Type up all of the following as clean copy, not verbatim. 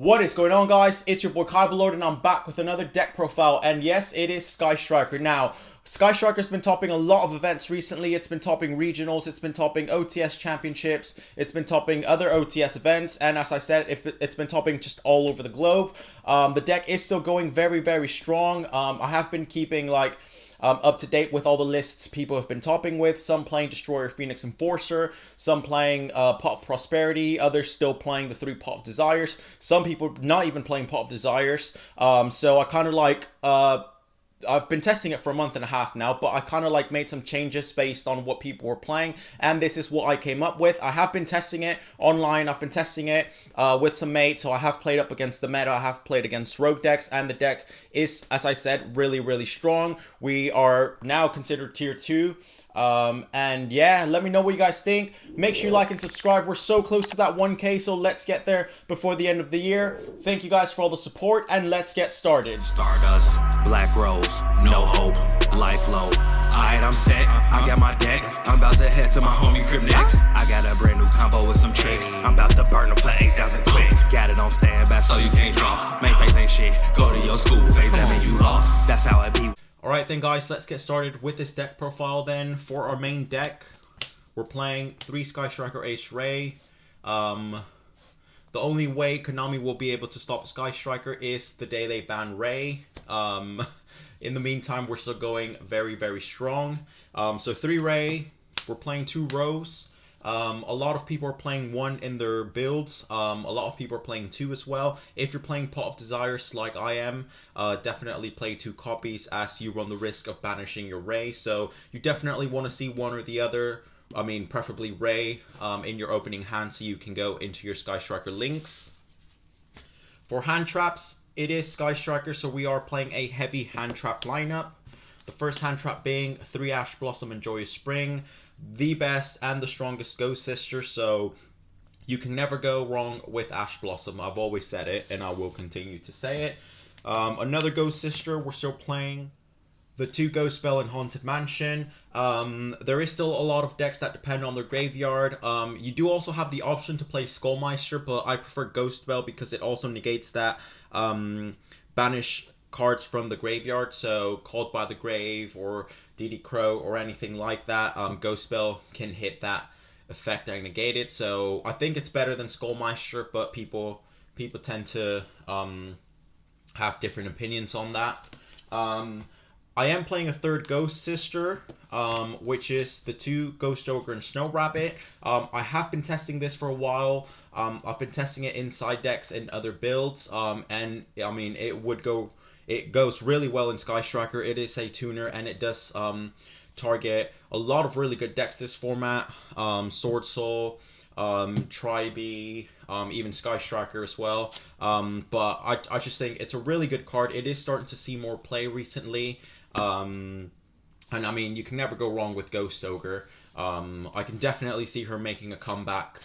What is going on, guys? It's your boy Kybelord, and I'm back with another deck profile. And yes, it is Sky Striker. Now, Sky Striker's been topping a lot of events recently. It's been topping regionals, it's been topping OTS championships, it's been topping other OTS events, and as I said, it's been topping just all over the globe. The deck is still going very, very strong. I have been keeping up to date with all the lists people have been topping with. Some playing Destroyer, Phoenix, Enforcer. Some playing Pot of Prosperity. Others still playing the 3 Pot of Desires. Some people not even playing Pot of Desires. So I kind of I've been testing it for a month and a half now, but I kind of made some changes based on what people were playing, and this is what I came up with. I have been testing it online. I've been testing it with some mates, so I have played up against the meta. I have played against rogue decks, and the deck is, as I said, really, really strong. We are now considered tier 2. And yeah, let me know what you guys think. Make sure you like and subscribe. We're so close to that 1K, so let's get there before the end of the year. Thank you guys for all the support, and let's get started. Stardust, Black Rose, no hope, life low. Alright, I'm set, I got my deck. I'm about to head to my homie crib next. I got a brand new combo with some chicks. I'm about to burn them for 8,000 quick. Got it on standby so you can't draw. Main face ain't shit, go to your school face, that mean you lost. That's how it be. Alright then, guys, let's get started with this deck profile then. For our main deck, we're playing 3 Sky Striker Ace Ray. The only way Konami will be able to stop Sky Striker is the day they ban Ray. In the meantime, we're still going very, very strong. So 3 Ray, we're playing 2 Rose. A lot of people are playing 1 in their builds. A lot of people are playing 2 as well. If you're playing Pot of Desires like I am, definitely play 2 copies, as you run the risk of banishing your Ray. So you definitely want to see one or the other. I mean, preferably Ray in your opening hand, so you can go into your Sky Striker links. For hand traps, it is Sky Striker, so we are playing a heavy hand trap lineup. The first hand trap being 3 Ash Blossom and Joyous Spring, the best and the strongest Ghost Sister, so you can never go wrong with Ash Blossom. I've always said it, and I will continue to say it. Another Ghost Sister, we're still playing the 2 Ghost Spell and Haunted Mansion. There is still a lot of decks that depend on their graveyard. You do also have the option to play Skullmeister, but I prefer Ghost Spell because it also negates that banish cards from the graveyard, so Called by the Grave or DD Crow or anything like that. Ghost Spell can hit that effect and negate it, so I think it's better than Skullmeister, but people tend to have different opinions on that. I am playing a 3rd Ghost Sister, which is the 2 Ghost Ogre and Snow Rabbit. I have been testing this for a while. I've been testing it inside decks and other builds, and I mean, it goes really well in Sky Striker. It is a tuner, and it does target a lot of really good decks this format. Sword Soul, Tribe, even Sky Striker as well. But I just think it's a really good card. It is starting to see more play recently. And I mean, you can never go wrong with Ghost Ogre. I can definitely see her making a comeback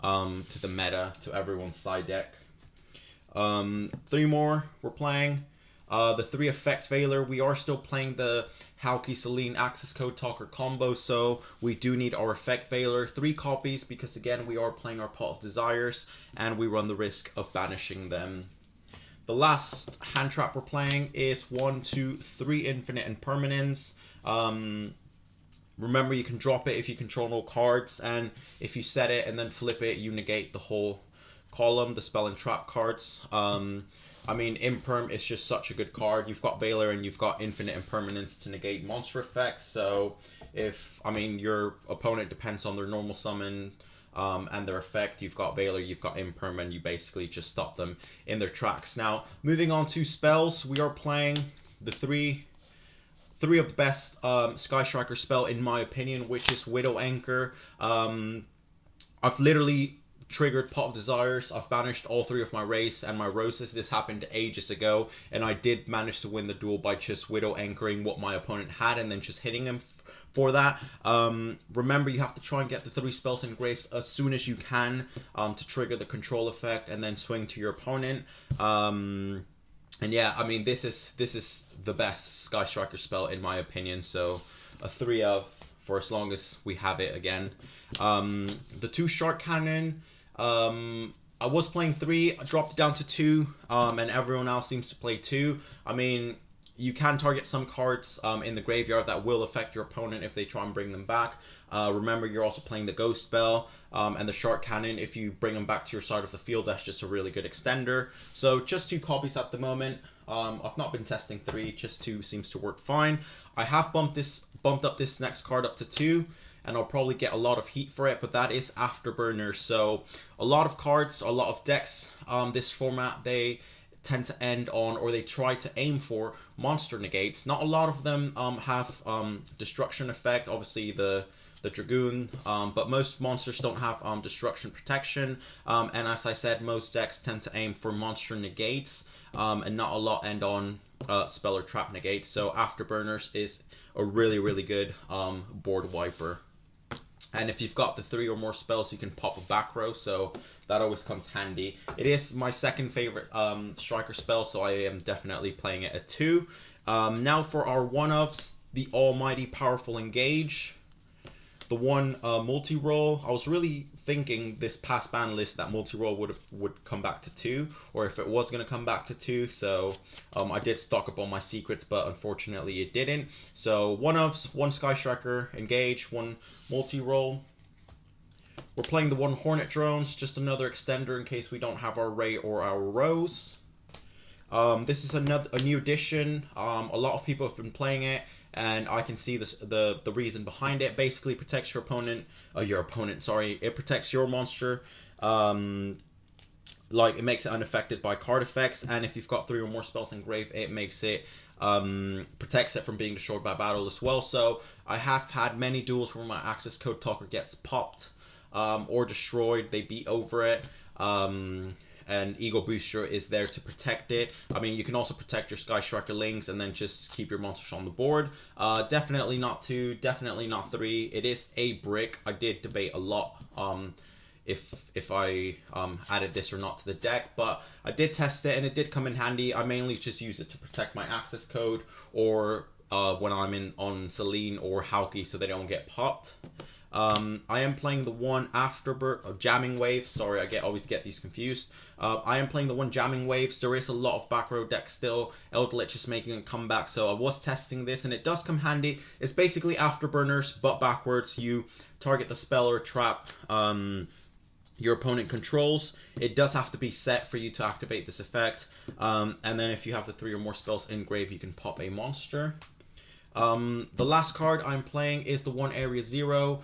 to the meta, to everyone's side deck. 3 more we're playing. The 3 Effect Veiler. We are still playing the Halki Celine Access Code Talker combo, so we do need our Effect Veiler. 3 copies, because again, we are playing our Pot of Desires, and we run the risk of banishing them. The last hand trap we're playing is 1, 2, 3 Infinite Impermanence. Remember, you can drop it if you control no cards, and if you set it and then flip it, you negate the whole column, the spell and trap cards. I mean, Imperm is just such a good card. You've got Veiler and you've got Infinite Impermanence to negate monster effects. So if, I mean, your opponent depends on their normal summon and their effect, you've got Veiler, you've got Imperm, and you basically just stop them in their tracks. Now, moving on to spells, we are playing the three of the best Sky Striker spell, in my opinion, which is Widow Anchor. I've literally triggered Pot of Desires. I've banished all 3 of my Rays and my Roses. This happened ages ago, and I did manage to win the duel by just Widow Anchoring what my opponent had and then just hitting him for that. Remember, you have to try and get the 3 spells and graves as soon as you can to trigger the control effect and then swing to your opponent. And yeah, I mean, this is the best Sky Striker spell in my opinion, so a 3 of for as long as we have it again. The 2 Shark Cannon, I was playing 3, I dropped it down to 2, and everyone else seems to play 2. I mean, you can target some cards in the graveyard that will affect your opponent if they try and bring them back. Remember, you're also playing the Ghost Spell and the Shark Cannon. If you bring them back to your side of the field, that's just a really good extender. So just 2 copies at the moment. I've not been testing 3, just 2 seems to work fine. I have bumped up this next card up to 2, and I'll probably get a lot of heat for it, but that is Afterburner. So a lot of cards, a lot of decks, this format, they tend to end on, or they try to aim for, monster negates. Not a lot of them have destruction effect, obviously the Dragoon, but most monsters don't have destruction protection, and as I said, most decks tend to aim for monster negates, and not a lot end on spell or trap negates. So Afterburners is a really good board wiper. And if you've got the 3 or more spells, you can pop a back row, so that always comes handy. It is my second favorite striker spell, so I am definitely playing it at 2. Now for our one-ofs, the almighty powerful Engage. The one multi-roll, I was really thinking this past ban list that multi-roll would come back to 2, or if it was going to come back to 2, so I did stock up on my secrets, but unfortunately it didn't. So one-ofs, 1 Sky Striker, Engage, 1 multi-roll. We're playing the 1 Hornet Drones, just another extender in case we don't have our Ray or our Rose. This is a new addition. A lot of people have been playing it, and I can see the reason behind it. Basically protects your opponent, it protects your monster. Like, it makes it unaffected by card effects, and if you've got 3 or more spells in grave, it makes it protects it from being destroyed by battle as well. So I have had many duels where my access code talker gets popped or destroyed. They beat over it. And Ego Booster is there to protect it. I mean, you can also protect your Sky Striker Lings and then just keep your monsters on the board. Definitely not 2, definitely not 3. It is a brick. I did debate a lot if I added this or not to the deck, but I did test it and it did come in handy. I mainly just use it to protect my access code, or when I'm on Celine or Hauki, so they don't get popped. I am playing the 1 Jamming Waves. Sorry, I always get these confused. I am playing the 1 Jamming Waves. There is a lot of back row decks still. Eldritch is making a comeback, so I was testing this, and it does come handy. It's basically Afterburners, but backwards. You target the spell or trap your opponent controls. It does have to be set for you to activate this effect. And then if you have the 3 or more spells in grave, you can pop a monster. The last card I'm playing is the 1 Area 0.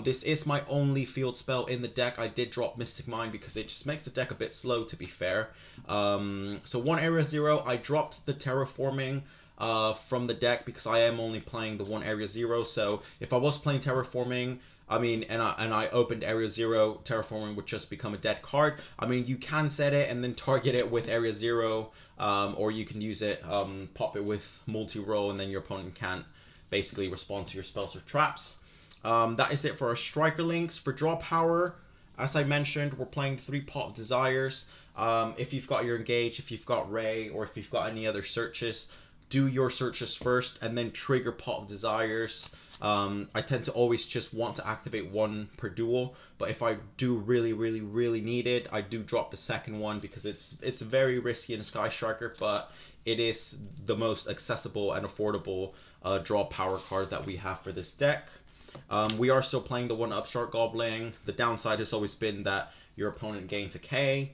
This is my only field spell in the deck. I did drop Mystic Mind because it just makes the deck a bit slow, to be fair. So 1 Area 0, I dropped the Terraforming from the deck because I am only playing the 1 Area 0. So if I was playing Terraforming, I mean, and I opened Area 0, Terraforming would just become a dead card. I mean, you can set it and then target it with Area 0, or you can use it, pop it with multi-roll, and then your opponent can't basically respond to your spells or traps. That is it for our Striker Links. For draw power, as I mentioned, we're playing 3 Pot of Desires. If you've got your Engage, if you've got Ray, or if you've got any other searches, do your searches first and then trigger Pot of Desires. I tend to always just want to activate 1 per duel, but if I do really need it, I do drop the second one because it's very risky in Sky Striker, but it is the most accessible and affordable draw power card that we have for this deck. We are still playing the 1 Upstart Goblin. The downside has always been that your opponent gains a K.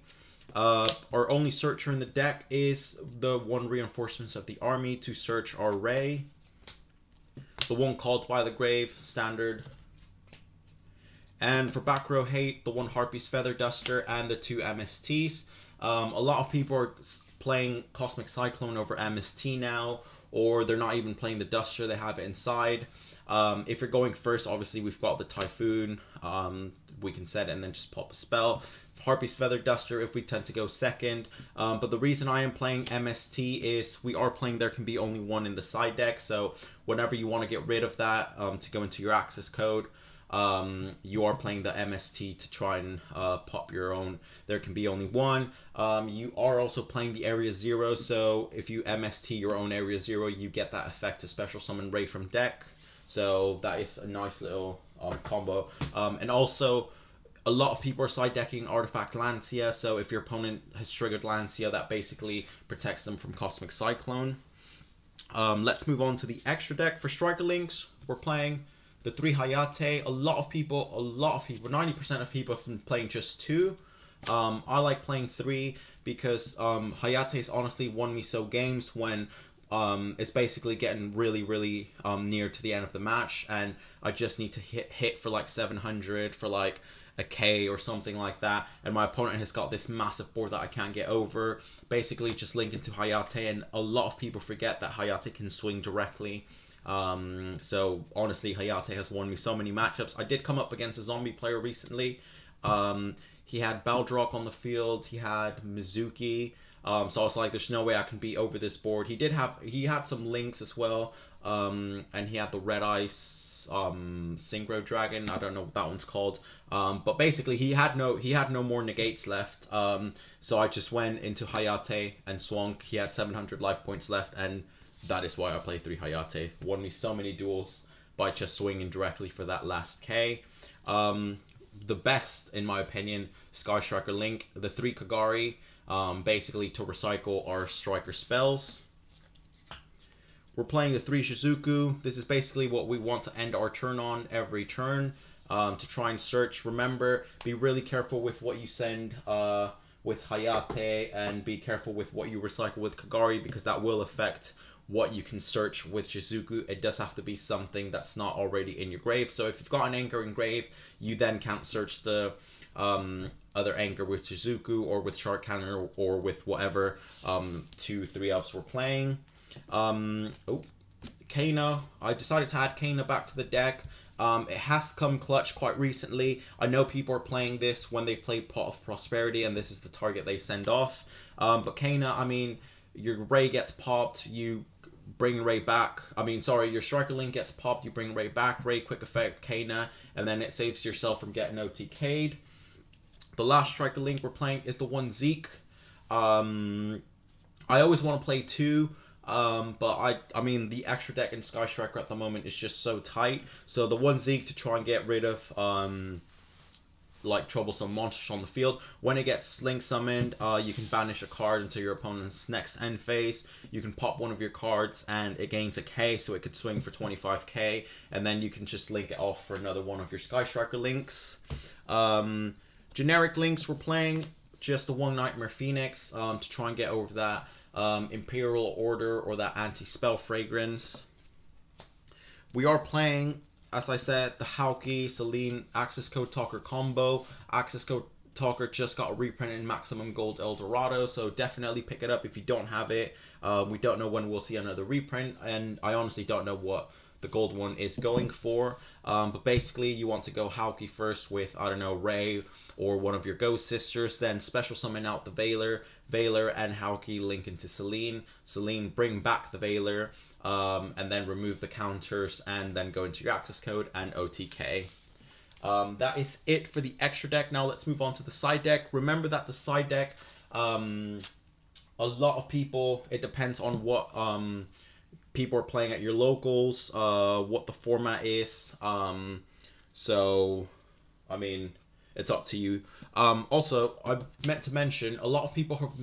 Our only searcher in the deck is the 1 Reinforcements of the Army to search our Ray. The 1 Called by the Grave, standard. And for back row hate, the 1 Harpy's Feather Duster and the 2 MSTs. A lot of people are playing Cosmic Cyclone over MST now, or they're not even playing the Duster, they have it inside. If you're going first, obviously we've got the Typhoon. We can set it and then just pop a spell. Harpy's Feather Duster if we tend to go second. But the reason I am playing MST is we are playing there can be only 1 in the side deck. So whenever you want to get rid of that to go into your access code, you are playing the MST to try and pop your own. There can be only 1. You are also playing the Area 0. So if you MST your own Area 0, you get that effect to special summon Ray from deck. So that is a nice little combo. And also, A lot of people are side decking Artifact Lancia, so if your opponent has triggered Lancia, that basically protects them from Cosmic Cyclone. Let's move on to the extra deck. For Striker Links, we're playing the 3 Hayate. A lot of people, 90% of people have been playing just 2. I like playing 3 because Hayate has honestly won me so games when it's basically getting really near to the end of the match, and I just need to hit for like 700 for like a K or something like that, and my opponent has got this massive board that I can't get over. Basically just link into Hayate, and a lot of people forget that Hayate can swing directly. So honestly, Hayate has won me so many matchups. I did come up against a zombie player recently. He had Baldrock on the field, he had Mizuki, so I was like, there's no way I can beat over this board. He had some links as well, and he had the Red Ice Synchro Dragon. I don't know what that one's called, but basically he had no more negates left. So I just went into Hayate and swung. He had 700 life points left, and that is why I played 3 Hayate. Won me so many duels by just swinging directly for that last K. The best, in my opinion, Sky Striker Link, the 3 Kagari, basically to recycle our striker spells. We're playing the 3 Shizuku. This is basically what we want to end our turn on every turn, to try and search. Remember, be really careful with what you send with Hayate, and be careful with what you recycle with Kagari, because that will affect what you can search with Shizuku. It does have to be something that's not already in your grave. So if you've got an anchor in grave, you then can't search the other anchor with Shizuku or with Shark Cannon or with whatever 2-3 elves we're playing. Kana. I decided to add Kana back to the deck. It has come clutch quite recently. I know people are playing this when they play Pot of Prosperity, and this is the target they send off. But Kana, I mean, your Ray gets popped, you bring Ray back. Your Striker Link gets popped, you bring Ray back. Ray quick effect Kana, and then it saves yourself from getting OTK'd. The last Striker Link we're playing is the 1 Zeke. I always want to play 2. But I mean, the extra deck in Sky Striker at the moment is just so tight. So the 1 Zeke to try and get rid of like troublesome monsters on the field. When it gets Slink summoned, you can banish a card into your opponent's next end phase. You can pop one of your cards and it gains a K, so it could swing for 25k, and then you can just link it off for another one of your Sky Striker links. Generic links, we're playing just the 1 Nightmare Phoenix to try and get over that Imperial Order or that anti-spell fragrance. We are playing, as I said, the Hauki Celine Access Code Talker combo. Access Code Talker just got a reprint in Maximum Gold Eldorado, so definitely pick it up if you don't have it. We don't know when we'll see another reprint, and I honestly don't know what the gold one is going for. But basically, you want to go Hauki first with, I don't know, Ray or one of your Ghost Sisters, then special summon out the Veiler and Hauki link into Celine. Celine, bring back the Veiler, and then remove the counters, and then go into your access code and OTK. That is it for the extra deck. Now let's move on to the side deck. Remember that the side deck, a lot of people, it depends on what people are playing at your locals, what the format is. So, I mean, it's up to you. Also, I meant to mention, a lot of people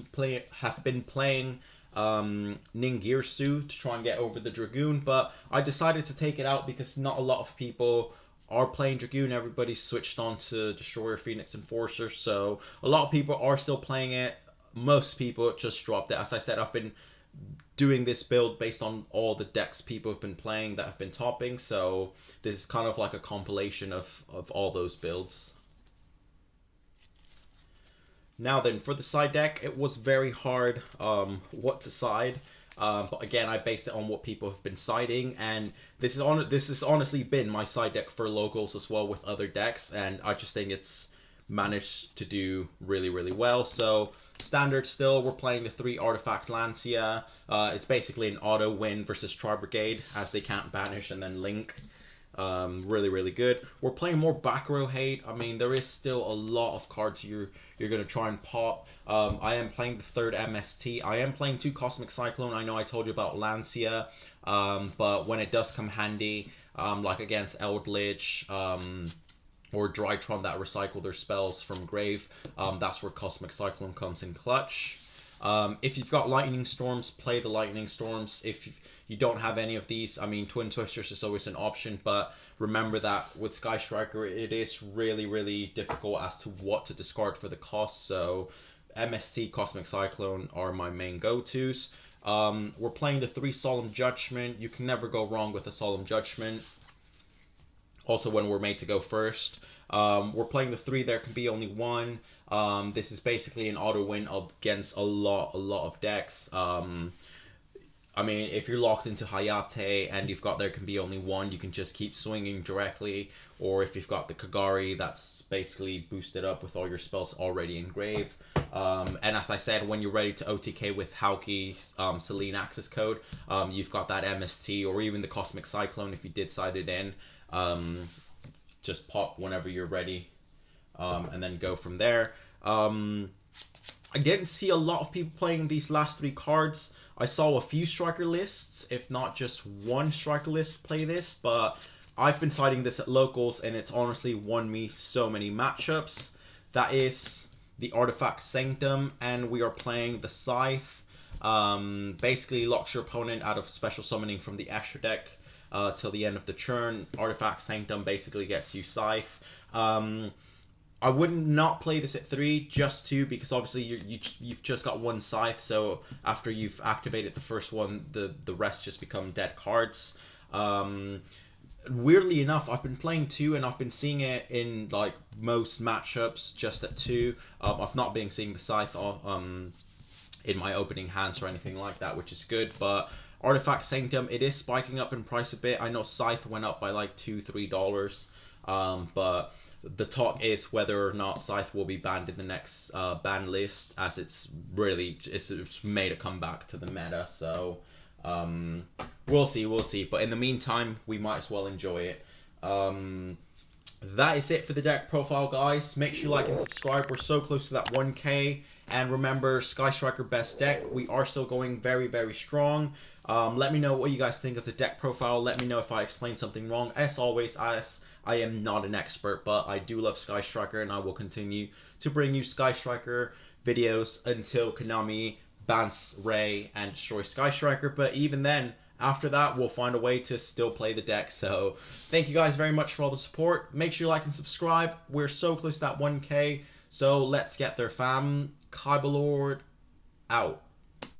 have been playing Ningirsu to try and get over the Dragoon, but I decided to take it out because not a lot of people are playing Dragoon. Everybody's switched on to Destroyer, Phoenix, Enforcer, so a lot of people are still playing it. Most people just dropped it. As I said, I've been doing this build based on all the decks people have been playing that have been topping, so this is kind of like a compilation of all those builds. Now then, for the side deck, it was very hard what to side, but again, I based it on what people have been siding, and this has honestly been my side deck for locals as well with other decks, and I just think it's managed to do really well. So standard still, we're playing the 3 Artifact Lancia. It's basically an auto win versus Tri-Brigade, as they can't banish and then link. Really good. We're playing more back row hate. I mean, there is still a lot of cards you're going to try and pop. I am playing the 3rd MST. I am playing 2 Cosmic Cyclone. I know I told you about Lancia, but when it does come handy, like against Eldritch, or Drytron that recycle their spells from grave. That's where Cosmic Cyclone comes in clutch. If you've got Lightning Storms, play the Lightning Storms. If you don't have any of these, I mean, Twin Twisters is always an option, but remember that with Sky Striker, it is really, really difficult as to what to discard for the cost. So MST, Cosmic Cyclone are my main go-tos. We're playing the 3 Solemn Judgment. You can never go wrong with a Solemn Judgment. Also, when we're made to go first. We're playing the 3, there can be only 1. This is basically an auto win against a lot of decks. I mean, if you're locked into Hayate and you've got there can be only 1, you can just keep swinging directly. Or if you've got the Kagari, that's basically boosted up with all your spells already engraved. And as I said, when you're ready to OTK with Hauki's Selene access code, you've got that MST or even the Cosmic Cyclone if you did side it in. Just pop whenever you're ready, and then go from there. I didn't see a lot of people playing these last 3 cards. I saw a few striker lists, if not just one striker list play this, but I've been siding this at locals and it's honestly won me so many matchups. That is the Artifact Sanctum, and we are playing the Scythe. Basically locks your opponent out of special summoning from the extra deck till the end of the turn. Artifact Sanctum basically gets you Scythe. I wouldn't not play this at 3, just 2, because obviously you've just got 1 Scythe, so after you've activated the first one, the rest just become dead cards. Weirdly enough, I've been playing 2, and I've been seeing it in like most matchups just at 2. I've not been seeing the Scythe in my opening hands or anything like that, which is good, but Artifact Sanctum, it is spiking up in price a bit. I know Scythe went up by like $2-3, but the talk is whether or not Scythe will be banned in the next ban list, as it's made a comeback to the meta. So we'll see. But in the meantime, we might as well enjoy it. That is it for the deck profile, guys. Make sure you like and subscribe. We're so close to that 1K. And remember, Sky Striker best deck. We are still going very, very strong. Let me know what you guys think of the deck profile. Let me know if I explained something wrong. As always, I am not an expert, but I do love Sky Striker, and I will continue to bring you Sky Striker videos until Konami bans Ray and destroys Sky Striker. But even then, after that, we'll find a way to still play the deck. So thank you guys very much for all the support. Make sure you like and subscribe. We're so close to that 1K, so let's get there, fam. Kyberlord out.